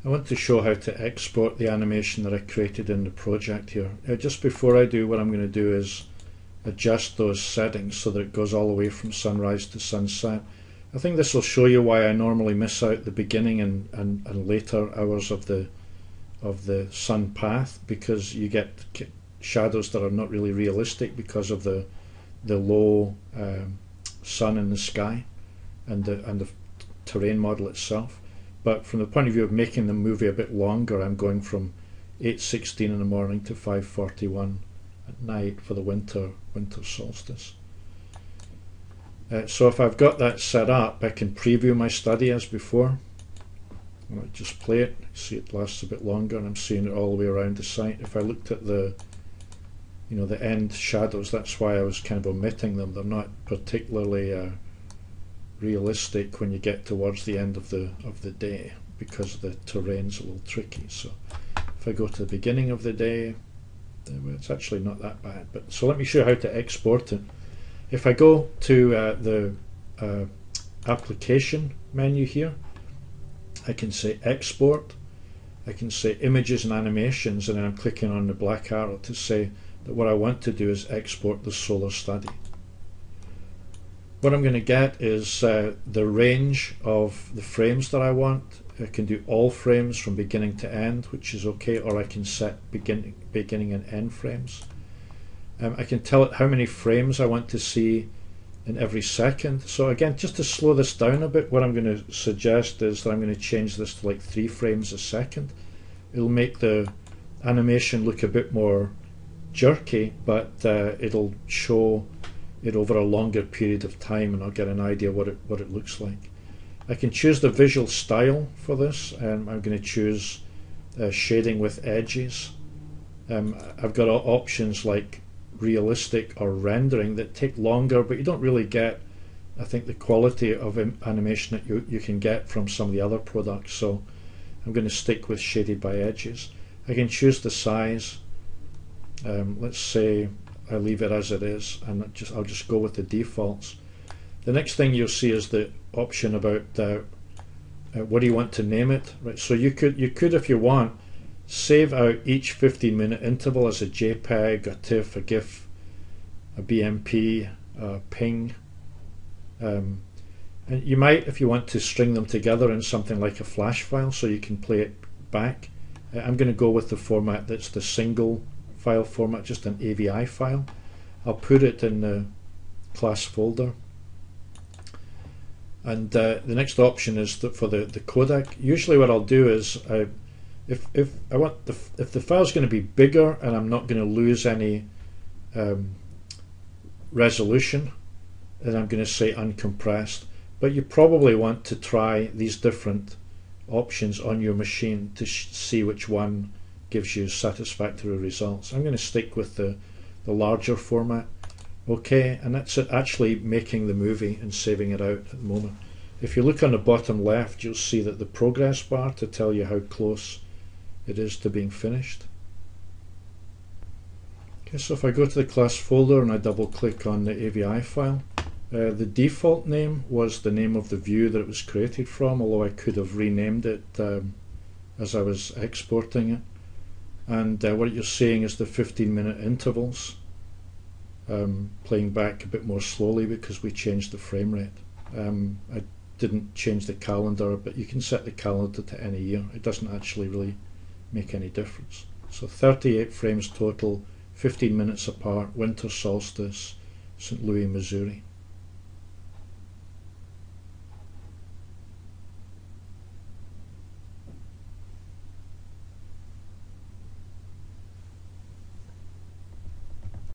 I want to show how to export the animation that I created in the project here. Just before I do, what I'm going to do is adjust those settings so that it goes all the way from sunrise to sunset. I think this will show you why I normally miss out the beginning and later hours of the sun path, because you get shadows that are not really realistic because of the low sun in the sky and the terrain model itself. But from the point of view of making the movie a bit longer, I'm going from 8:16 in the morning to 5:41 at night for the winter solstice. So if I've got that set up, I can preview my study as before. I'll just play it. See, it lasts a bit longer, and I'm seeing it all the way around the site. If I looked at the end shadows, that's why I was kind of omitting them. They're not particularly realistic when you get towards the end of the day, because the terrain's a little tricky. So if I go to the beginning of the day, it's actually not that bad. But so let me show you how to export it. If I go to the application menu here, I can say export, I can say images and animations, and then I'm clicking on the black arrow to say that what I want to do is export the solar study. What I'm going to get is the range of the frames that I want. I can do all frames from beginning to end, which is okay, or I can set beginning and end frames. I can tell it how many frames I want to see in every second. So again, just to slow this down a bit, what I'm going to suggest is that I'm going to change this to like 3 frames a second. It'll make the animation look a bit more jerky, but it'll show it over a longer period of time, and I'll get an idea what it looks like. I can choose the visual style for this, and I'm going to choose shading with edges. I've got options like realistic or rendering that take longer, but you don't really get, I think, the quality of animation that you can get from some of the other products. So I'm going to stick with shaded by edges. I can choose the size. Let's say I leave it as it is, and I'll just go with the defaults. The next thing you'll see is the option about what do you want to name it, right? So you could, if you want, save out each 15-minute interval as a JPEG, a TIFF, a GIF, a BMP, a PNG. And you might, if you want, to string them together in something like a flash file so you can play it back. I'm going to go with the format that's the single file format, just an AVI file. I'll put it in the class folder. And the next option is for the codec. Usually what I'll do is if the file's going to be bigger and I'm not going to lose any resolution, then I'm going to say uncompressed. But you probably want to try these different options on your machine to see which one gives you satisfactory results. I'm going to stick with the larger format. Okay, and that's it, actually making the movie and saving it out at the moment. If you look on the bottom left, you'll see that the progress bar to tell you how close it is to being finished. Okay, so if I go to the class folder and I double click on the AVI file, the default name was the name of the view that it was created from, although I could have renamed it as I was exporting it. And what you're seeing is the 15-minute intervals playing back a bit more slowly because we changed the frame rate. I didn't change the calendar, but you can set the calendar to any year. It doesn't actually really make any difference. So 38 frames total, 15 minutes apart, winter solstice, St. Louis, Missouri.